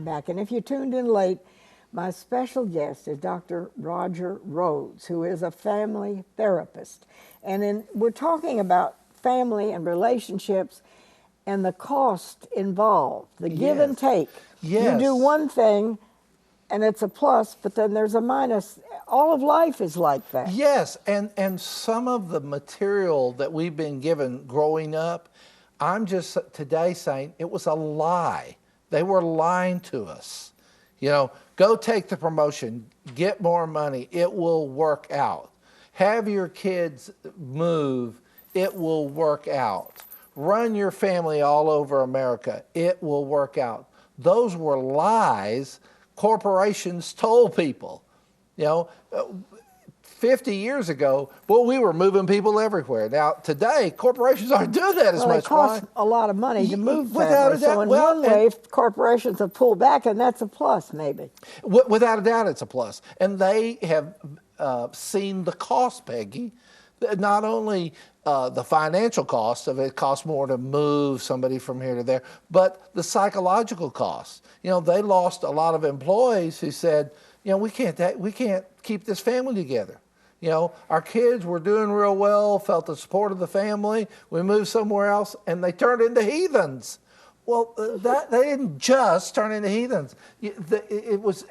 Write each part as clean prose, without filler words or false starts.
welcome back. And if you tuned in late, my special guest is Dr. Roger Rhoades, who is a family therapist. And we're talking about family and relationships and the cost involved, the give and take. Yes. You do one thing and it's a plus, but then there's a minus. All of life is like that. Yes, and some of the material that we've been given growing up, I'm just today saying it was a lie. They were lying to us. You know, go take the promotion, get more money, it will work out. Have your kids move, it will work out. Run your family all over America, it will work out. Those were lies corporations told people. You know, 50 years ago, well, we were moving people everywhere. Now, today, corporations aren't doing that as much. It costs a lot of money to move without families. a doubt. So in one way, corporations have pulled back, and that's a plus, maybe. Without a doubt, it's a plus. And they have seen the cost, Peggy. Not only the financial cost of it costs more to move somebody from here to there, but the psychological cost. You know, they lost a lot of employees who said, you know, we can't keep this family together. You know, our kids were doing real well, felt the support of the family. We moved somewhere else, and they turned into heathens. Well, they didn't just turn into heathens.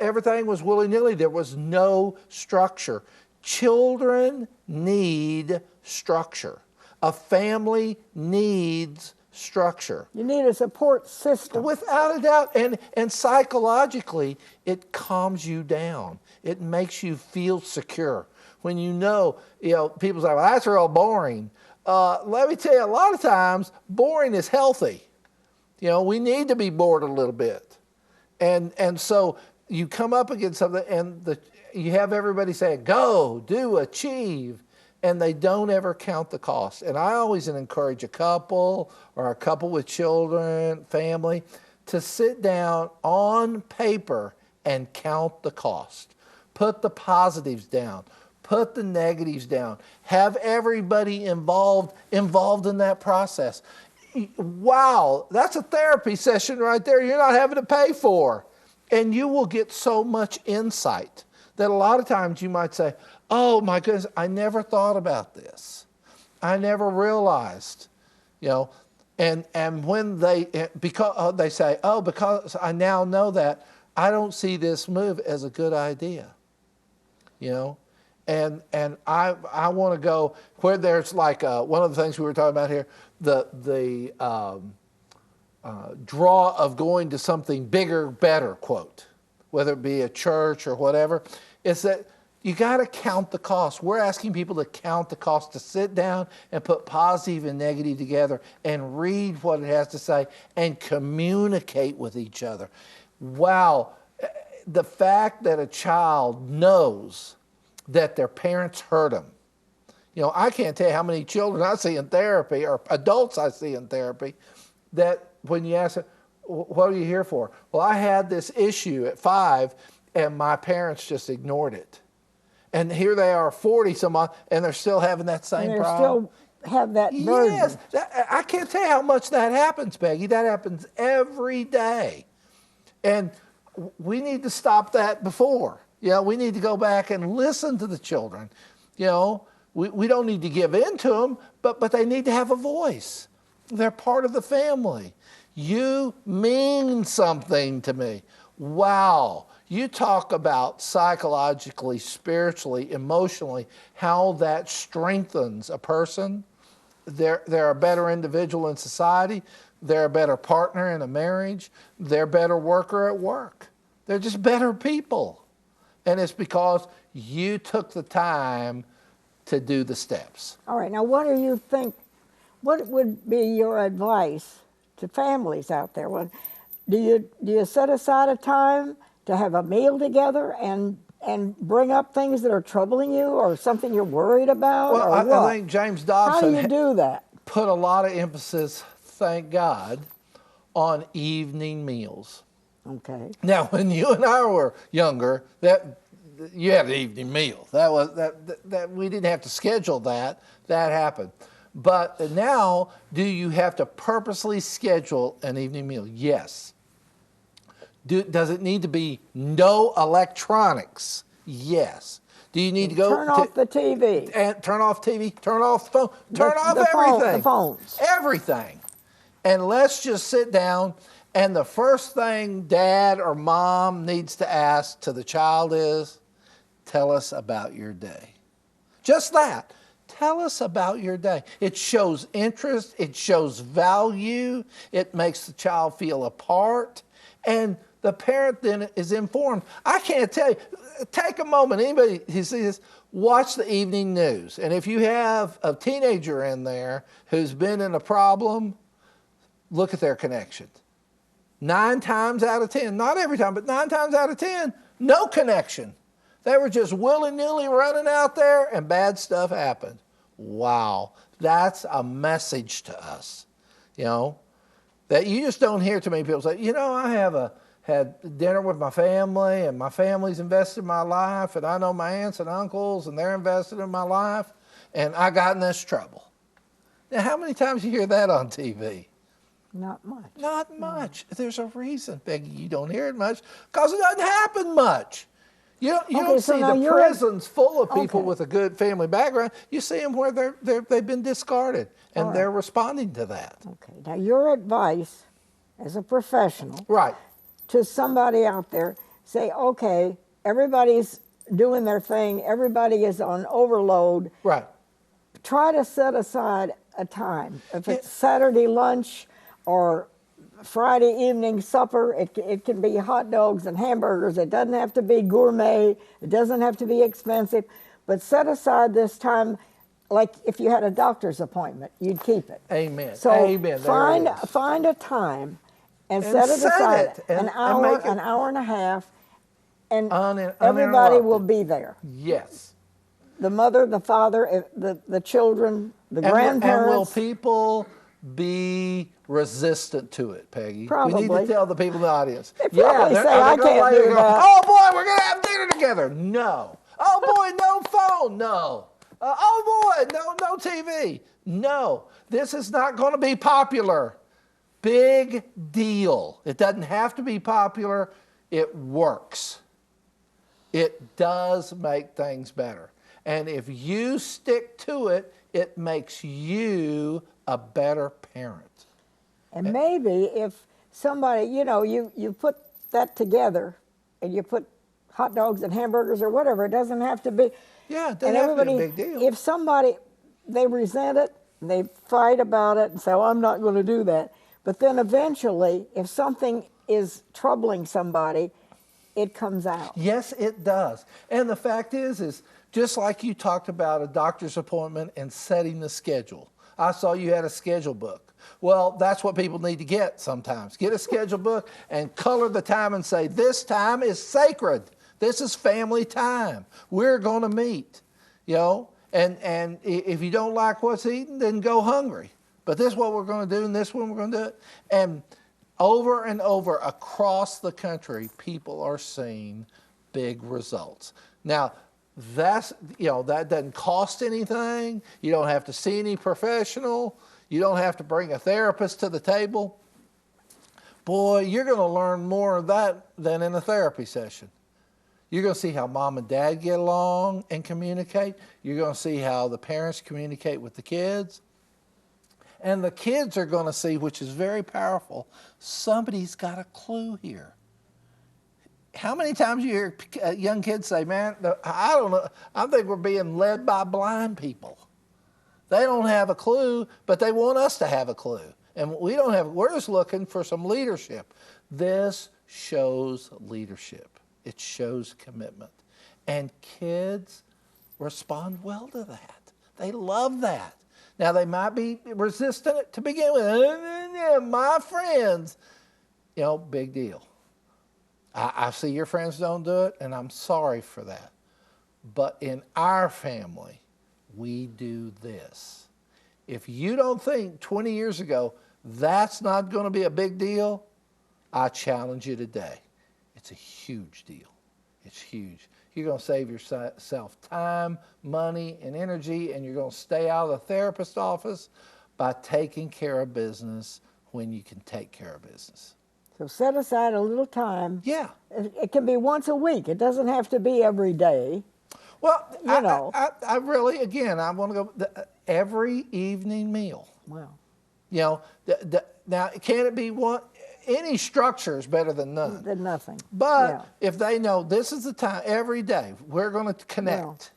Everything was willy-nilly. There was no structure. Children need structure. A family needs structure. You need a support system. Without a doubt. And psychologically, it calms you down. It makes you feel secure. When you know, people say, well, that's real boring. Let me tell you, a lot of times, boring is healthy. You know, we need to be bored a little bit. And so you come up against something, and you have everybody saying, go, do, achieve, and they don't ever count the cost. And I always encourage a couple or a couple with children, family, to sit down on paper and count the cost. Put the positives down. Put the negatives down. Have everybody involved in that process. Wow, that's a therapy session right there you're not having to pay for. And you will get so much insight that a lot of times you might say, oh my goodness, I never thought about this. I never realized, and when because they say, oh, because I now know that, I don't see this move as a good idea, and I want to go where there's like one of the things we were talking about here, the draw of going to something bigger, better, quote, whether it be a church or whatever, is that you got to count the cost. We're asking people to count the cost, to sit down and put positive and negative together and read what it has to say and communicate with each other. Wow, the fact that a child knows that their parents hurt them. I can't tell you how many children I see in therapy or adults I see in therapy that when you ask them, what are you here for? Well, I had this issue at 5 and my parents just ignored it. And here they are 40 some odd, and they're still having that same problem. Still have that burden. Yes, I can't tell you how much that happens, Peggy. That happens every day. And we need to stop that before. We need to go back and listen to the children. We don't need to give in to them, but they need to have a voice. They're part of the family. You mean something to me. Wow. You talk about psychologically, spiritually, emotionally, how that strengthens a person. They're a better individual in society. They're a better partner in a marriage. They're a better worker at work. They're just better people. And it's because you took the you to do the steps. All right, now what do you think, what would be your advice to families out there? Do you set aside a time to have a meal together and bring up things that are troubling you or something you're worried about? Well, I think James Dobson How do you do that? Put a lot of emphasis, thank God, on evening meals. Okay. Now, when you and I were younger, you had an evening meal. That we didn't have to schedule that. That happened. But now, do you have to purposely schedule an evening meal? Yes. Does it need to be no electronics? Yes. Do you need to go Turn off the TV. and turn off TV, turn off the phone, turn off The everything. the phones. Everything. And let's just sit down, and the first thing dad or mom needs to ask to the child is, tell us about your day. Just that. Tell us about your day. It shows interest, it shows value, it makes the child feel a part, and the parent then is informed. I can't tell you, take a moment, anybody who sees this, watch the evening news. And if you have a teenager in there who's been in a problem, look at their connection. 9 times out of 10, not every time, but 9 times out of 10, no connection. They were just willy-nilly running out there and bad stuff happened. Wow, that's a message to us, you know, that you just don't hear too many people say, you know, I had dinner with my family and my family's invested in my life and I know my aunts and uncles and they're invested in my life and I got in this trouble. Now, how many times you hear that on TV? Not much. Not much. There's a reason, Peggy, you don't hear it much because it doesn't happen much. You don't so see now the you're prisons full of people Okay. with a good family background. You see them where they've been discarded, and All they're responding to that. Okay. Now, your advice as a professional Right. to somebody out there, say, okay, everybody's doing their thing, everybody is on overload. Right. Try to set aside a time. If it's Yeah. Saturday lunch or Friday evening supper, it can be hot dogs and hamburgers. It doesn't have to be gourmet. It doesn't have to be expensive. But set aside this time, like if you had a doctor's appointment, you'd keep it. Amen. So Amen. There find it is. find a time and, And set it set aside. it and- an and hour, make it- an hour and a half, and Uninterrupted. everybody will be there. Yes. The mother, the father, the children, the And grandparents. will people be resistant to it, Peggy? We Probably. need to tell the people in the audience. They probably they're- say, are they "I gonna can't let you do go, that." oh boy, we're gonna have dinner together. No. Oh boy, no phone. No. Oh boy, no TV. No. This is not going to be popular. Big deal. It doesn't have to be popular. It works. It does make things better. And if you stick to it, it makes you a better parent. And maybe if somebody, you put that together and you put hot dogs and hamburgers or whatever, it doesn't have to be. Yeah, it doesn't And have to be everybody, a big deal. if somebody, they resent it, they fight about it and say, well, I'm not going to do that. But then eventually, if something is troubling somebody, it comes out. Yes, it does. And the fact is just like you talked about a doctor's appointment and setting the schedule. I saw you had a schedule book. Well, that's what people need to get sometimes. Get a schedule book and color the time and say, this time is sacred. This is family time. We're going to meet, and if you don't like what's eaten, then go hungry. But this is what we're going to do, and this one we're going to do it. And over across the country, people are seeing big results. Now, that doesn't cost anything. You don't have to see any professional. You don't have to bring a therapist to the table. Boy, you're going to learn more of that than in a therapy session. You're going to see how mom and dad get along and communicate. You're going to see how the parents communicate with the kids. And the kids are going to see, which is very powerful, somebody's got a clue here. How many times you hear young kids say, man, I don't know, I think we're being led by blind people. They don't have a clue, but they want us to have a clue. And we're just looking for some leadership. This shows leadership. It shows commitment. And kids respond well to that. They love that. Now, they might be resistant to begin with. Yeah, my friends. Big deal. I see your friends don't do it, and I'm sorry for that. But in our family, we do this. If you don't think 20 years ago that's not going to be a big deal, I challenge you today. It's a huge deal. It's huge. You're going to save yourself time, money, and energy, and you're going to stay out of the therapist's office by taking care of business when you can take care of business. So set aside a little time. Yeah. It can be once a week. It doesn't have to be every day. Well, You know. I really, again, I want to go every evening meal. Wow. You know, now can it be one? Any structure is better than none. Than nothing. But Yeah. if they know this is the time every day we're going to connect,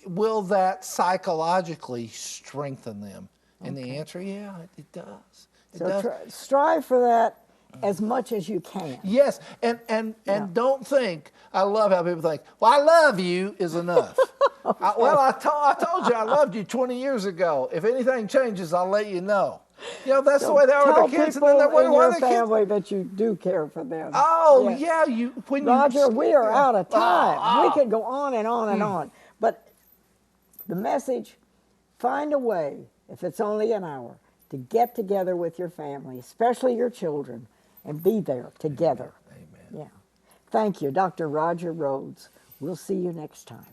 will that psychologically strengthen them? And the answer, yeah, it does. It So does. strive for that as much as you can. Yes, and don't think. I love how people think. Well, I love you is enough. I told you I loved you 20 years ago. If anything changes, I'll let you know. You know, that's the way they are Tell with their kids. And people then in your family that you do care for them. Oh Yeah. yeah, Roger, we are out of time. Oh. We could go on and on and on. But the message, find a way, if it's only an hour, to get together with your family, especially your children, and be there together. Amen. Yeah. Thank you, Dr. Roger Rhoades. We'll see you next time.